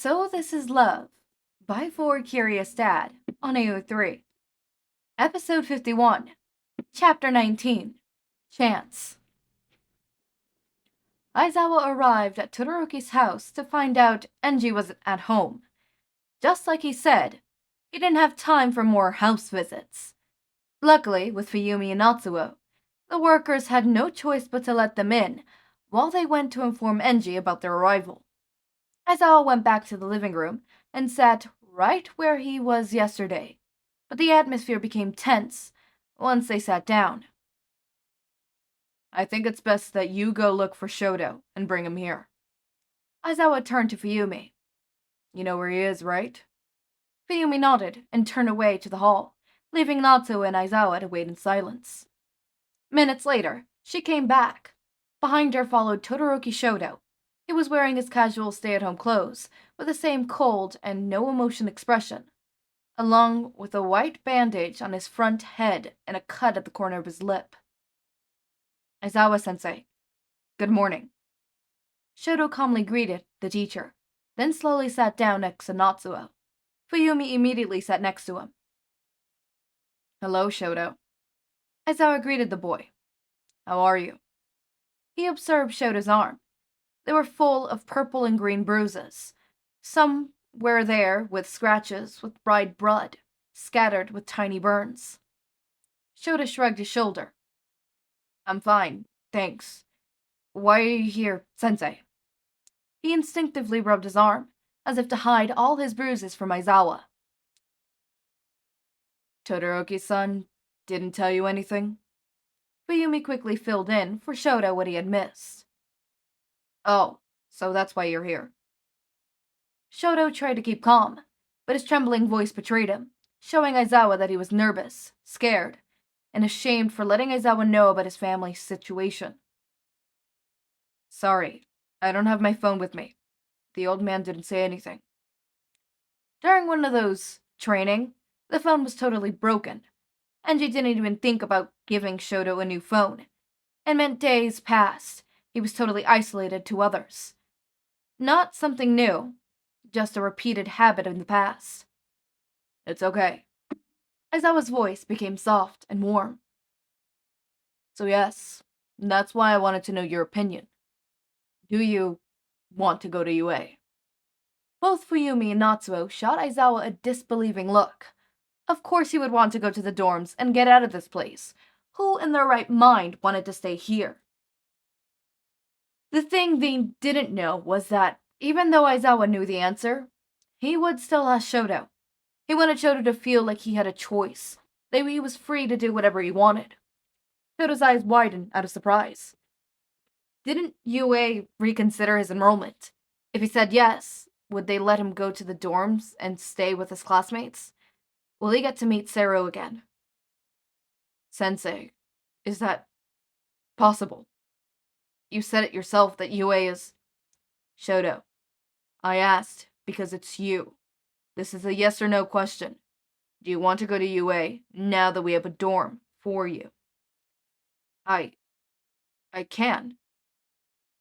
So This Is Love by For Curious Dad on AO3. Episode 51, Chapter 19, Chance. Aizawa arrived at Todoroki's house to find out Enji wasn't at home. Just like he said, he didn't have time for more house visits. Luckily, with Fuyumi and Natsuo, the workers had no choice but to let them in while they went to inform Enji about their arrival. Aizawa went back to the living room and sat right where he was yesterday, but the atmosphere became tense once they sat down. I think it's best that you go look for Shouto and bring him here. Aizawa turned to Fuyumi. You know where he is, right? Fuyumi nodded and turned away to the hall, leaving Natsuo and Aizawa to wait in silence. Minutes later, she came back. Behind her followed Todoroki Shoto. He was wearing his casual stay-at-home clothes, with the same cold and no-emotion expression, along with a white bandage on his front head and a cut at the corner of his lip. Aizawa-sensei, good morning. Shoto calmly greeted the teacher, then slowly sat down next to Natsuo. Fuyumi immediately sat next to him. Hello, Shoto. Aizawa greeted the boy. How are you? He observed Shoto's arm. They were full of purple and green bruises. Some were there with scratches with bright blood, scattered with tiny burns. Shoto shrugged his shoulder. I'm fine, thanks. Why are you here, sensei? He instinctively rubbed his arm, as if to hide all his bruises from Aizawa. Todoroki-san didn't tell you anything? Fuyumi quickly filled in for Shoto what he had missed. Oh, so that's why you're here. Shoto tried to keep calm, but his trembling voice betrayed him, showing Aizawa that he was nervous, scared, and ashamed for letting Aizawa know about his family's situation. Sorry, I don't have my phone with me. The old man didn't say anything. During one of those training, the phone was totally broken. Enji didn't even think about giving Shoto a new phone. It meant days passed. He was totally isolated to others. Not something new, just a repeated habit in the past. It's okay. Aizawa's voice became soft and warm. So yes, that's why I wanted to know your opinion. Do you want to go to UA? Both Fuyumi and Natsuo shot Aizawa a disbelieving look. Of course he would want to go to the dorms and get out of this place. Who in their right mind wanted to stay here? The thing they didn't know was that, even though Aizawa knew the answer, he would still ask Shoto. He wanted Shoto to feel like he had a choice, that he was free to do whatever he wanted. Shoto's eyes widened out of surprise. Didn't UA reconsider his enrollment? If he said yes, would they let him go to the dorms and stay with his classmates? Will he get to meet Sero again? Sensei, is that possible? You said it yourself that UA is... Shoto, I asked because it's you. This is a yes or no question. Do you want to go to UA now that we have a dorm for you? I can.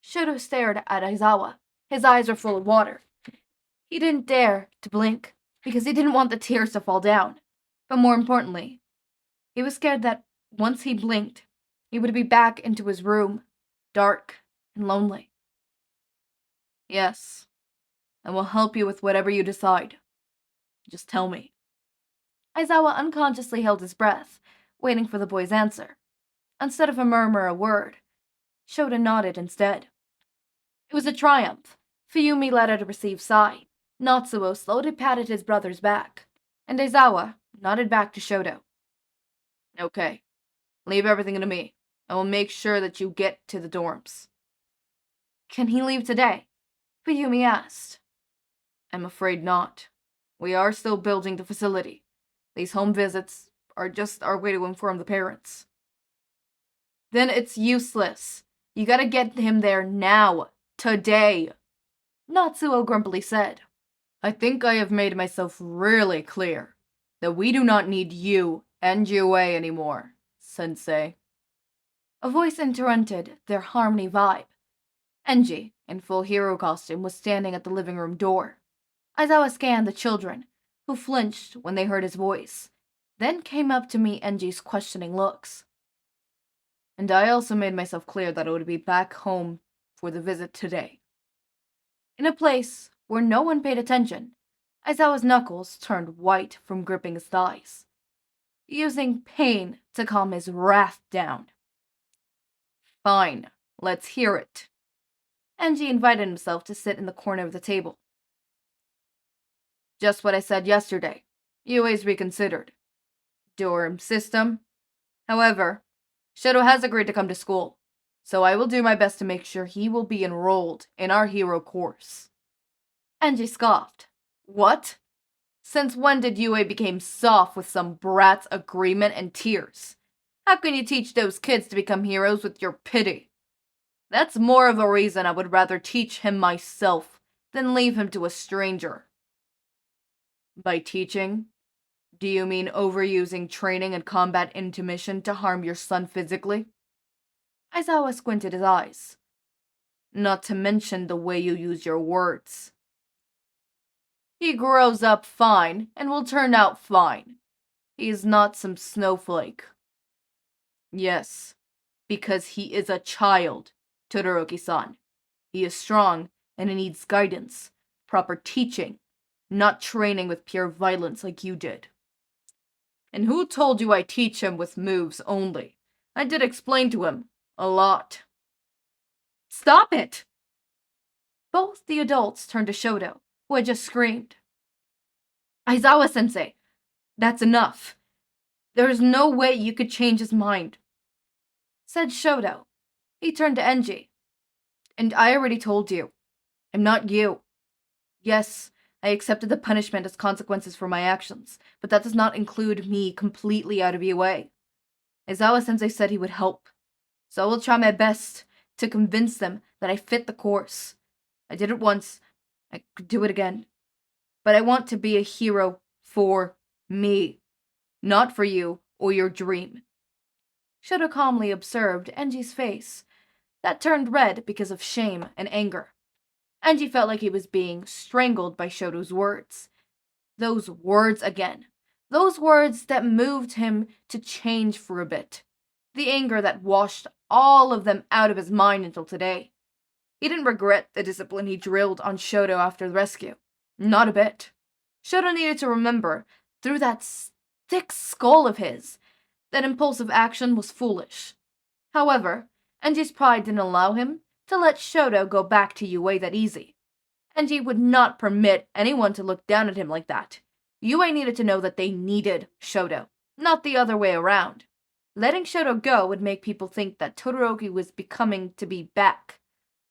Shoto stared at Aizawa. His eyes were full of water. He didn't dare to blink because he didn't want the tears to fall down. But more importantly, he was scared that once he blinked, he would be back into his room, dark and lonely. Yes, I will help you with whatever you decide. Just tell me. Aizawa unconsciously held his breath, waiting for the boy's answer. Instead of a murmur, a word, Shoto nodded instead. It was a triumph. Fuyumi let out a received sigh. Natsuo slowly patted his brother's back, and Aizawa nodded back to Shoto. Okay, leave everything to me. I will make sure that you get to the dorms. Can he leave today? Fuyumi asked. I'm afraid not. We are still building the facility. These home visits are just our way to inform the parents. Then it's useless. You gotta get him there now. Today. Natsuo grumpily said. I think I have made myself really clear that we do not need you and UA anymore, sensei. A voice interrupted their harmony vibe. Enji, in full hero costume, was standing at the living room door. Aizawa scanned the children, who flinched when they heard his voice, then came up to meet Enji's questioning looks. And I also made myself clear that I would be back home for the visit today. In a place where no one paid attention, Aizawa's knuckles turned white from gripping his thighs, using pain to calm his wrath down. Fine, let's hear it. Enji invited himself to sit in the corner of the table. Just what I said yesterday. UA's reconsidered. Dorm system. However, Shoto has agreed to come to school, so I will do my best to make sure he will be enrolled in our hero course. Enji scoffed. What? Since when did UA become soft with some brat's agreement and tears? How can you teach those kids to become heroes with your pity? That's more of a reason I would rather teach him myself than leave him to a stranger. By teaching, do you mean overusing training and combat intermission to harm your son physically? Aizawa squinted his eyes. Not to mention the way you use your words. He grows up fine and will turn out fine. He is not some snowflake. Yes, because he is a child, Todoroki-san. He is strong and he needs guidance, proper teaching, not training with pure violence like you did. And who told you I teach him with moves only? I did explain to him a lot. Stop it! Both the adults turned to Shoto, who had just screamed. Aizawa-sensei, that's enough. There is no way you could change his mind, said Shoto. He turned to Enji. And I already told you. I'm not you. Yes, I accepted the punishment as consequences for my actions, but that does not include me completely out of UA. Aizawa-sensei said he would help, so I will try my best to convince them that I fit the course. I did it once, I could do it again. But I want to be a hero for me, not for you or your dream. Shoto calmly observed Enji's face, that turned red because of shame and anger. Enji felt like he was being strangled by Shoto's words. Those words again. Those words that moved him to change for a bit. The anger that washed all of them out of his mind until today. He didn't regret the discipline he drilled on Shoto after the rescue. Not a bit. Shoto needed to remember, through that thick skull of his, that impulsive action was foolish. However, Enji's pride didn't allow him to let Shoto go back to UA that easy. Enji would not permit anyone to look down at him like that. UA needed to know that they needed Shoto, not the other way around. Letting Shoto go would make people think that Todoroki was becoming to be back.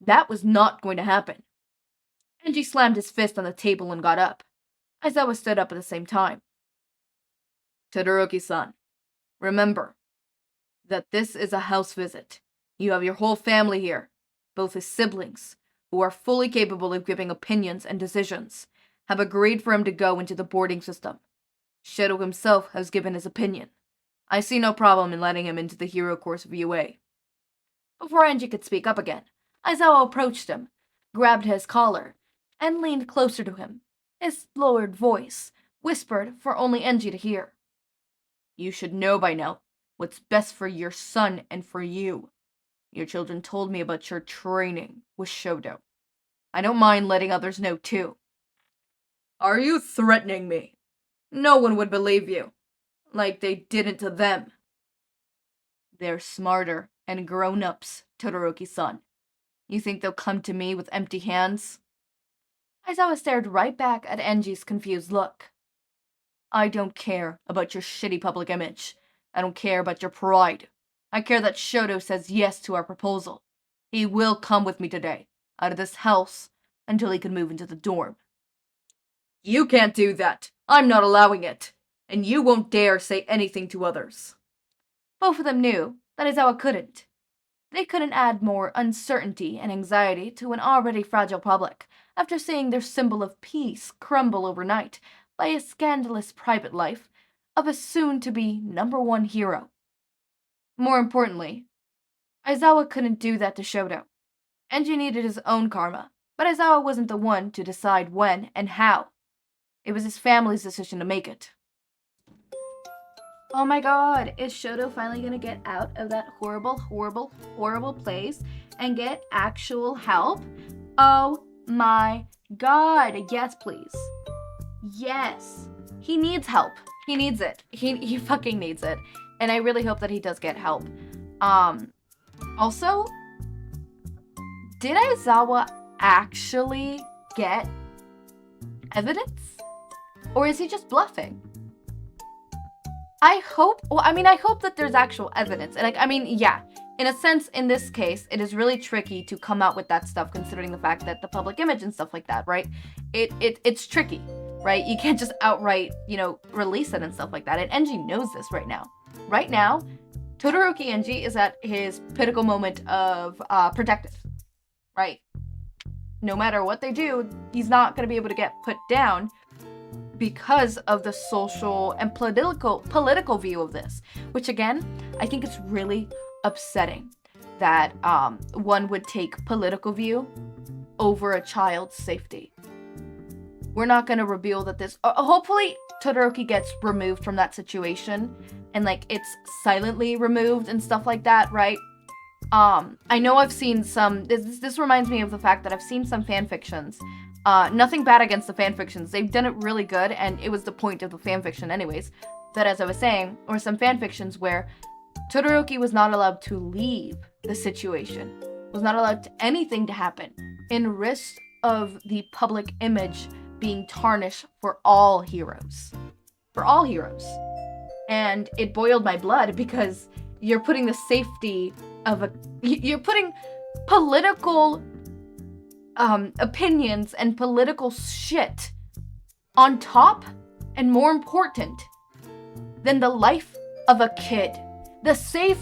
That was not going to happen. Enji slammed his fist on the table and got up. Aizawa stood up at the same time. Todoroki-san, remember that this is a house visit. You have your whole family here, both his siblings, who are fully capable of giving opinions and decisions, have agreed for him to go into the boarding system. Shoto himself has given his opinion. I see no problem in letting him into the hero course of UA. Before Enji could speak up again, Aizawa approached him, grabbed his collar, and leaned closer to him. His lowered voice whispered for only Enji to hear. You should know by now what's best for your son and for you. Your children told me about your training with Shoto. I don't mind letting others know too. Are you threatening me? No one would believe you, like they didn't to them. They're smarter and grown-ups, Todoroki-san. You think they'll come to me with empty hands? Aizawa stared right back at Enji's confused look. I don't care about your shitty public image. I don't care about your pride. I care that Shoto says yes to our proposal. He will come with me today, out of this house, until he can move into the dorm. You can't do that. I'm not allowing it. And you won't dare say anything to others. Both of them knew that Aizawa couldn't. They couldn't add more uncertainty and anxiety to an already fragile public after seeing their symbol of peace crumble overnight by a scandalous private life of a soon-to-be #1 hero. More importantly, Aizawa couldn't do that to Shoto. Enji needed his own karma, but Aizawa wasn't the one to decide when and how It was his family's decision to make it. Oh my god, is Shoto finally gonna get out of that horrible, horrible, horrible place and get actual help? Oh my god, yes please. Yes. He needs help. He needs it. He fucking needs it. And I really hope that he does get help. Also, did Aizawa actually get evidence? Or is he just bluffing? I hope that there's actual evidence. And yeah, in a sense, in this case, it is really tricky to come out with that stuff considering the fact that the public image and stuff like that, right? It's tricky, right? You can't just outright, release it and stuff like that. And Enji knows this right now. Right now, Todoroki Enji is at his pinnacle moment of protected, right? No matter what they do, he's not going to be able to get put down because of the social and political view of this, which again, I think it's really upsetting that one would take political view over a child's safety. We're not going to reveal that this, hopefully Todoroki gets removed from that situation and it's silently removed and stuff like that, right? I know I've seen some, this reminds me of the fact that I've seen some fanfictions. Nothing bad against the fanfictions. They've done it really good, and it was the point of the fanfiction anyways. That, as I was saying, or some fanfictions where Todoroki was not allowed to leave the situation, was not allowed anything to happen, in risk of the public image being tarnished for all heroes. For all heroes. And it boiled my blood because you're putting the safety of you're putting political opinions and political shit on top and more important than the life of a kid. The safe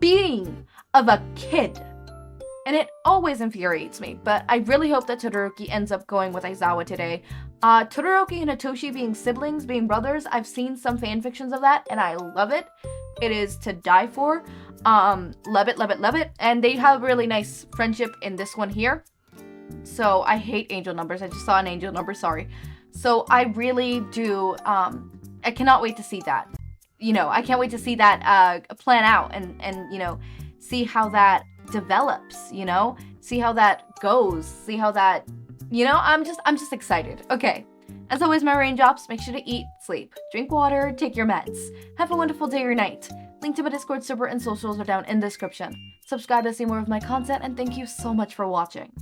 being of a kid. And it always infuriates me, but I really hope that Todoroki ends up going with Aizawa today. Todoroki and Hitoshi being siblings, being brothers, I've seen some fanfictions of that, and I love it. It is to die for. Love it, love it, love it. And they have a really nice friendship in this one here. So I hate angel numbers. I just saw an angel number, sorry. So I really do, I cannot wait to see that. I can't wait to see that plan out and see how that develops, see how that goes, see how that, I'm just excited. Okay. As always, my raindrops, make sure to eat, sleep, drink water, take your meds. Have a wonderful day or night. Link to my Discord server and socials are down in the description. Subscribe to see more of my content, and thank you so much for watching.